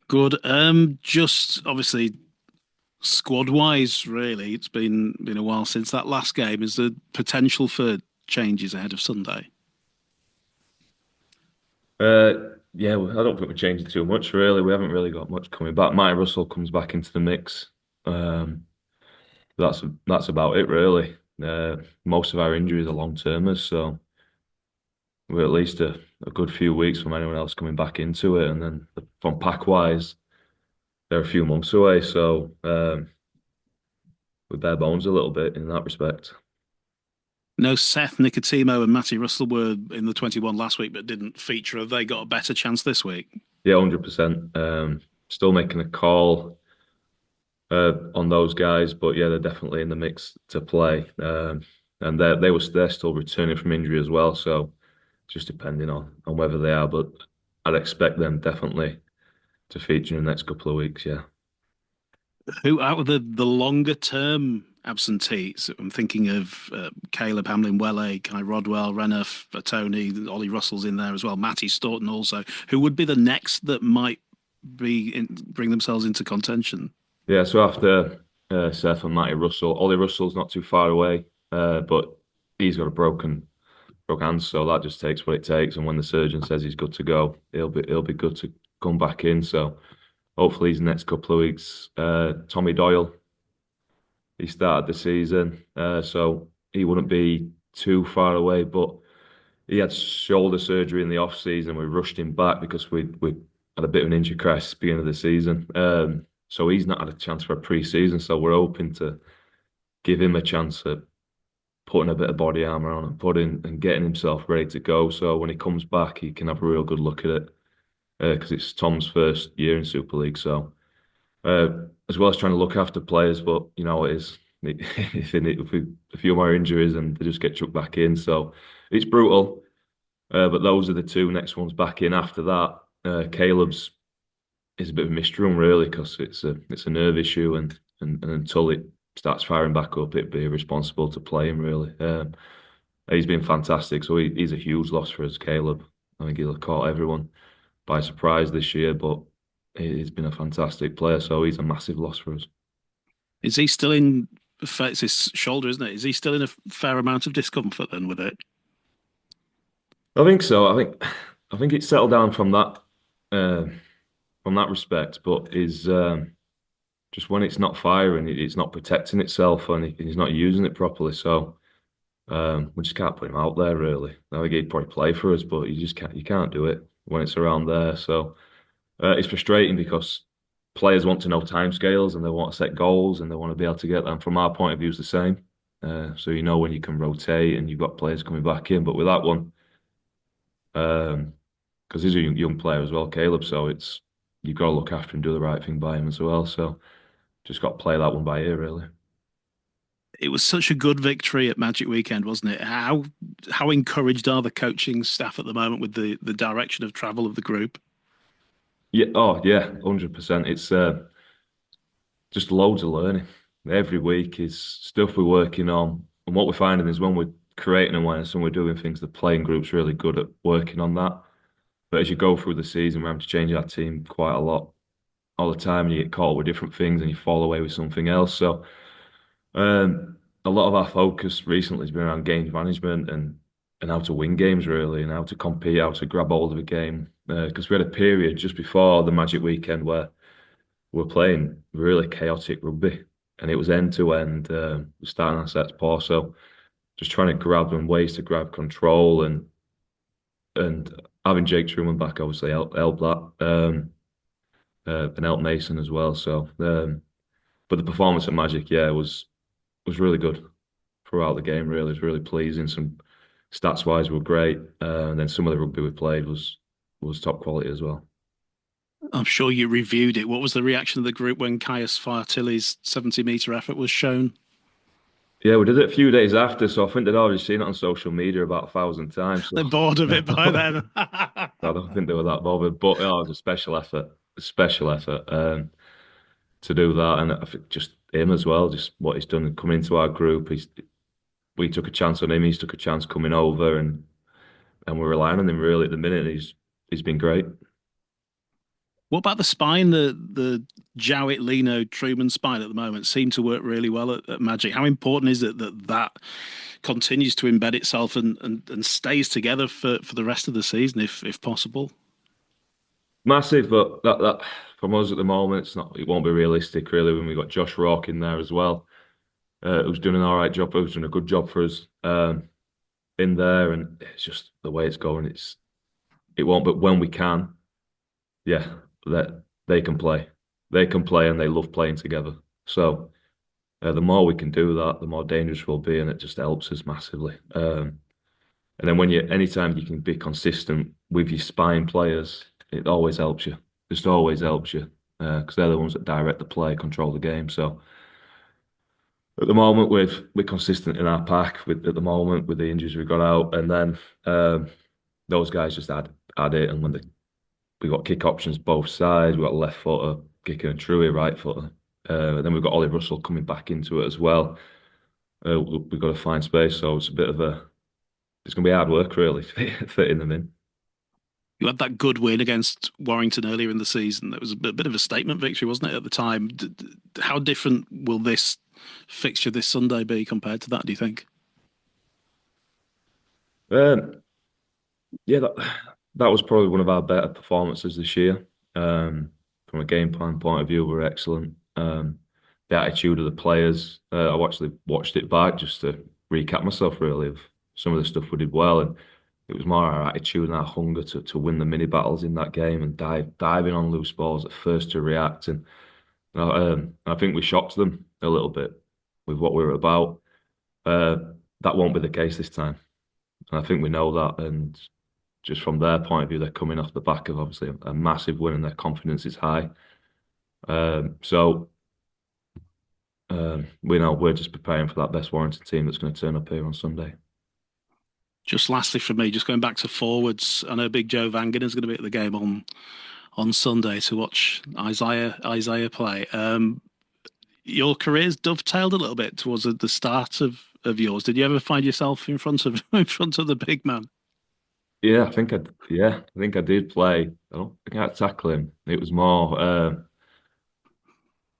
Good. Just obviously squad wise, really, it's been a while since that last game. Is there potential for changes ahead of Sunday? Yeah, I don't think we're changing too much, really. We haven't really got much coming back. Mike Russell comes back into the mix. Um, that's about it, really. Most of our injuries are long-termers, so we're at least a good few weeks from anyone else coming back into it. And then from pack-wise, they're a few months away, so we're bare bones a little bit in that respect. No, Seth Nicotimo and Matty Russell were in the 21 last week, but didn't feature. Have they got a better chance this week? Yeah, 100%. Still making a call on those guys, but yeah, they're definitely in the mix to play. And they're still returning from injury as well, so just depending on whether they are, but I'd expect them definitely to feature in the next couple of weeks. Yeah, Who out of the longer term absentees? I'm thinking of Caleb Hamlin, Welle, Kai Rodwell, Renouf, Tony, Ollie Russell's in there as well. Matty Staunton also. Who would be the next that might bring themselves into contention? yeah. So after Seth and Matty Russell, Ollie Russell's not too far away, but he's got a broken hand, so that just takes what it takes. And when the surgeon says he's good to go, he'll be good to come back in. So hopefully, these next couple of weeks, Tommy Doyle. He started the season, so he wouldn't be too far away. But he had shoulder surgery in the off season. We rushed him back because we had a bit of an injury crisis at the beginning of the season. So he's not had a chance for a pre-season. So we're hoping to give him a chance at putting a bit of body armor on and putting and getting himself ready to go. So when he comes back, he can have a real good look at it because it's Tom's first year in Super League. So uh, as well as trying to look after players, but you know it is if a few more injuries and they just get chucked back in, so it's brutal. But those are the two next ones back in. After that, Caleb's is a bit of a mystery one really because it's a nerve issue and until it starts firing back up, it'd be irresponsible to play him really. He's been fantastic, so he's a huge loss for us, Caleb. I think he'll have caught everyone by surprise this year, but he's been a fantastic player, so he's a massive loss for us. Is he still in? It's his shoulder, isn't it? Is he still in a fair amount of discomfort then with it? I think so. I think it's settled down uh, from that respect, but is just when it's not firing, it's not protecting itself, and he's not using it properly. So we just can't put him out there really. I think he'd probably play for us, but you can't do it when it's around there. So it's frustrating because players want to know timescales and they want to set goals and they want to be able to get them. From our point of view, it's the same. So you know when you can rotate and you've got players coming back in, but with that one. Because he's a young player as well, Caleb. So it's you've got to look after him, do the right thing by him as well. So just got to play that one by ear, really. It was such a good victory at Magic Weekend, wasn't it? How encouraged are the coaching staff at the moment with the direction of travel of the group? Yeah. Oh, yeah. 100%. It's just loads of learning. Every week is stuff we're working on, and what we're finding is when we're creating awareness and we're doing things, the playing group's really good at working on that. But as you go through the season, we're having to change our team quite a lot all the time, and you get caught with different things, and you fall away with something else. So a lot of our focus recently has been around games management and how to win games really, and how to compete, how to grab hold of a game. Because we had a period just before the Magic Weekend where we were playing really chaotic rugby, and it was end to end, starting our sets poor. So just trying to grab and ways to grab control and having Jake Truman back obviously helped that, and helped Mason as well. So, but the performance at Magic, yeah, was really good throughout the game. Really, it was really pleasing. Some stats wise were great, and then some of the rugby we played was top quality as well. I'm sure you reviewed it. What was the reaction of the group when Caius Fartilli's 70-metre effort was shown? Yeah, we did it a few days after, so I think they'd already seen it on social media about 1,000 times. So They're bored of it by then. I don't think they were that bothered. But it was a special effort to do that, and I think just him as well, just what he's done coming into our group. We took a chance on him. He's took a chance coming over, and we're relying on him really at the minute. He's been great. What about the spine? The Jowett, Leno, Truman spine at the moment seem to work really well at Magic. How important is it that that continues to embed itself and stays together for the rest of the season, if possible? Massive, but that from us at the moment, it won't be realistic really when we got Josh Rourke in there as well, who's doing an all right job, who's doing a good job for us in there, and it's just the way it's going. It won't, but when we can, yeah, that they can play, and they love playing together. So the more we can do that, the more dangerous we'll be, and it just helps us massively. And then anytime you can be consistent with your spine players, it always helps you. Just always helps you because they're the ones that direct the play, control the game. So at the moment, we're consistent in our pack. At the moment with the injuries we got out, and then those guys just add it. And we got kick options both sides. We got left footer, kicker and Truey, right footer. And then we've got Ollie Russell coming back into it as well. We've got to find space, so it's going to be hard work really fitting them in. You had that good win against Warrington earlier in the season. That was a bit of a statement victory, wasn't it, at the time? How different will this fixture this Sunday be compared to that, do you think? Um, yeah, that was probably one of our better performances this year. From a game plan point of view, we're excellent. The attitude of the players, I actually watched it back just to recap myself really of some of the stuff we did well, and it was more our attitude and our hunger to win the mini battles in that game and diving on loose balls at first to react. And I think we shocked them a little bit with what we were about. Uh, that won't be the case this time. And I think we know that. And just from their point of view, they're coming off the back of obviously a massive win and their confidence is high. So we know we're just preparing for that best Warrington team that's going to turn up here on Sunday. Just lastly for me, just going back to forwards, I know Big Joe Vangan is going to be at the game on Sunday to watch Isaiah play. Your career's dovetailed a little bit towards the start of yours. Did you ever find yourself in front of in front of the big man? I think I did play. I don't think I had to tackle him. It was more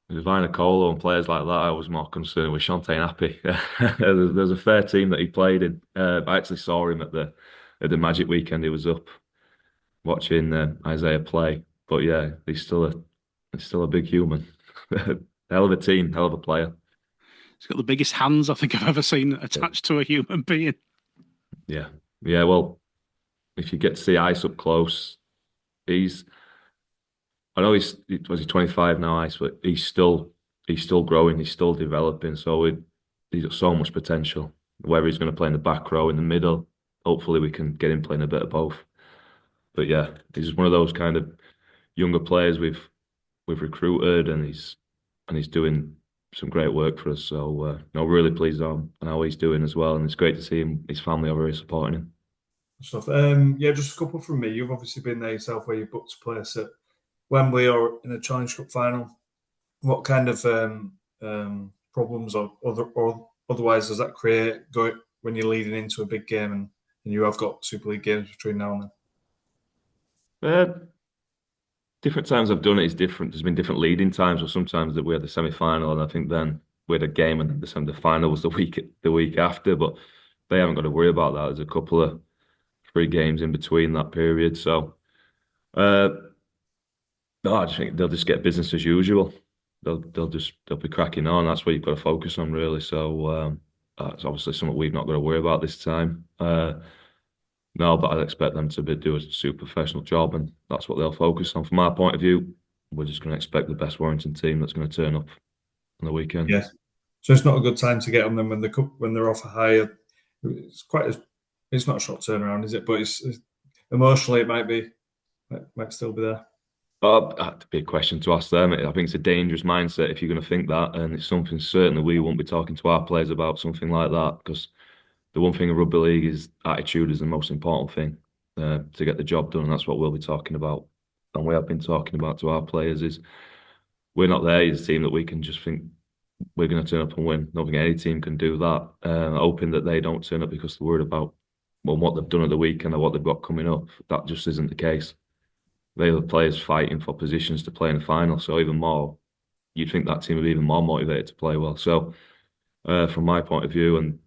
with Colo and players like that. I was more concerned with Shante Happy. There's a fair team that he played in. I actually saw him at the Magic weekend. He was up watching Isaiah play. But yeah, he's still a big human. Hell of a team, hell of a player. He's got the biggest hands I think I've ever seen attached to a human being. Yeah, yeah. Well, if you get to see Ice up close, he's. I know he's 25 now, Ice, but he's still growing, he's still developing. So he's got so much potential. Whether he's going to play in the back row, in the middle, hopefully we can get him playing a bit of both. But yeah, he's just one of those kind of younger players we've recruited, and he's doing some great work for us. So no, really pleased on how he's doing as well, and it's great to see his family over here supporting him. Stuff. Yeah, just a couple from me. You've obviously been there yourself, where you booked a place at Wembley or in a Challenge Cup final. What kind of problems or otherwise does that create when you're leading into a big game and you have got Super League games between now and then? Uh, Different times I've done it is different. There's been different leading times, or sometimes that we had the semi-final, and I think then we had a game, and the final was the week after. But they haven't got to worry about that. There's a couple of free games in between that period, so uh, no, I just think they'll just get business as usual. They'll be cracking on. That's what you've got to focus on, really. So that's obviously something we've not got to worry about this time. No, but I'd expect them to do a super professional job, and that's what they'll focus on. From our point of view, we're just going to expect the best Warrington team that's going to turn up on the weekend. Yes. So it's not a good time to get on them when they're off a high. It's not a short turnaround, is it? But it's emotionally, it might still be there. That'd be a question to ask them. I think it's a dangerous mindset if you're going to think that, and it's something certainly we won't be talking to our players about, something like that, because the one thing in rugby league is attitude is the most important thing to get the job done, and that's what we'll be talking about. And we have been talking about to our players is we're not there as a team that we can just think we're going to turn up and win. I don't think any team can do that. Hoping that they don't turn up because they're worried about what they've done at the weekend or what they've got coming up. That just isn't the case. they have players fighting for positions to play in the final. So even more, you'd think that team would be even more motivated to play well. So from my point of view and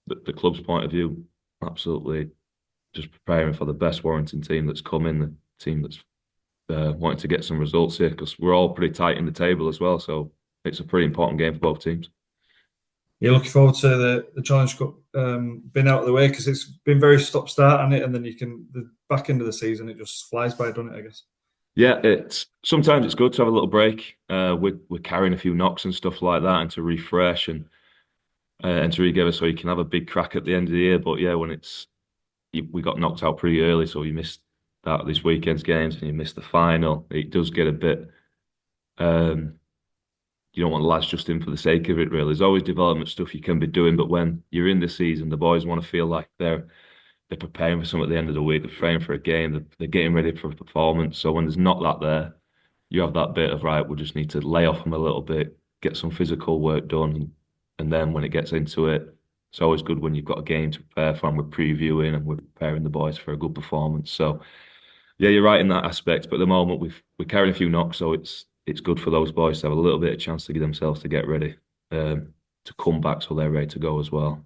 the club's point of view, absolutely just preparing for the best Warrington team that's come in, the team that's wanting to get some results here because we're all pretty tight in the table as well. So it's a pretty important game for both teams. You're looking forward to the Challenge Cup being out of the way because it's been very stop start on it, and then the back end of the season it just flies by, doesn't it? I guess. Yeah, it's sometimes it's good to have a little break. We're carrying a few knocks and stuff like that, and to refresh and to regather, so you can have a big crack at the end of the year. But yeah, when we got knocked out pretty early, so you missed that this weekend's games and you missed the final. It does get a bit. Um, you don't want lads just in for the sake of it, really. There's always development stuff you can be doing, but when you're in the season, the boys want to feel like they're preparing for something at the end of the week. They're preparing for a game. They're getting ready for a performance. So when there's not that there, you have that bit of right. We just need to lay off them a little bit, get some physical work done, and then when it gets into it, it's always good when you've got a game to prepare for and we're previewing and we're preparing the boys for a good performance. So yeah, you're right in that aspect. But at the moment we're carrying a few knocks, so it's good for those boys to have a little bit of chance to give themselves to get ready, to come back so they're ready to go as well.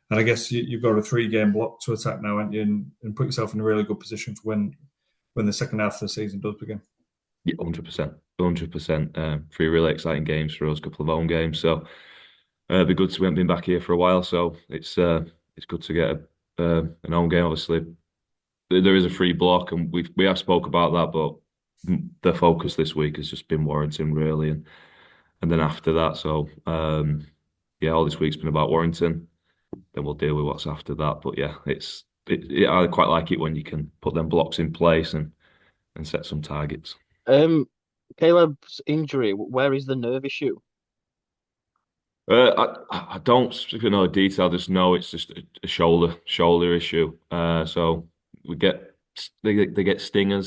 And I guess you've got a 3-game block to attack now, haven't you, and put yourself in a really good position for when the second half of the season does begin. Yeah, 100%, 100%. Three really exciting games for us, a couple of home games. So it'd be good to we haven't been back here for a while, so it's good to get an home game. Obviously, there is a free block, and we have spoke about that, but the focus this week has just been Warrington really, and then after that, so yeah, all this week's been about Warrington. Then we'll deal with what's after that. But yeah, I quite like it when you can put them blocks in place and set some targets. Caleb's injury, where is the nerve issue? I don't specifically know the detail. Just know it's just a shoulder issue. So we get they get stinger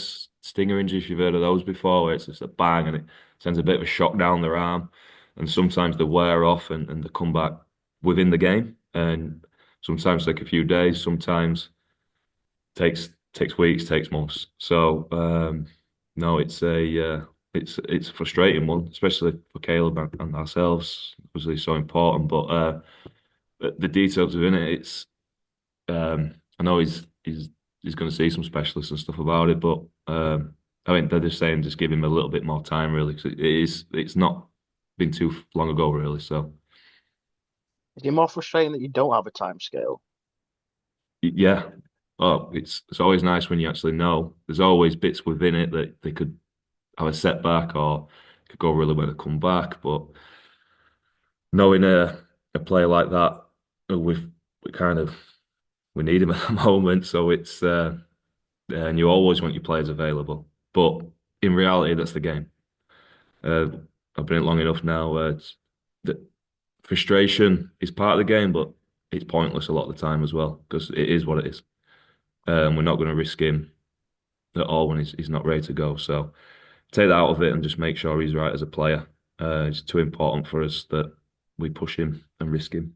injuries. If you've heard of those before, where it's just a bang and it sends a bit of a shock down their arm, and sometimes they wear off and they come back within the game, and sometimes take a few days, sometimes takes weeks, takes months. So no, it's a frustrating one, especially for Caleb and ourselves, because he's so important. But the details within it, I know he's going to see some specialists and stuff about it, but I think they're just saying just give him a little bit more time, really, because it's not been too long ago, really. So Is it more frustrating that you don't have a time scale? yeah, oh, it's always nice when you actually know. There's always bits within it that they could have a setback or could go really well to come back. But knowing a player like that, we kind of we need him at the moment. So it's and you always want your players available. But in reality, that's the game. I've been in it long enough now. The frustration is part of the game, but it's pointless a lot of the time as well because it is what it is. We're not going to risk him at all when he's not ready to go. So take that out of it and just make sure he's right as a player. It's too important for us that we push him and risk him.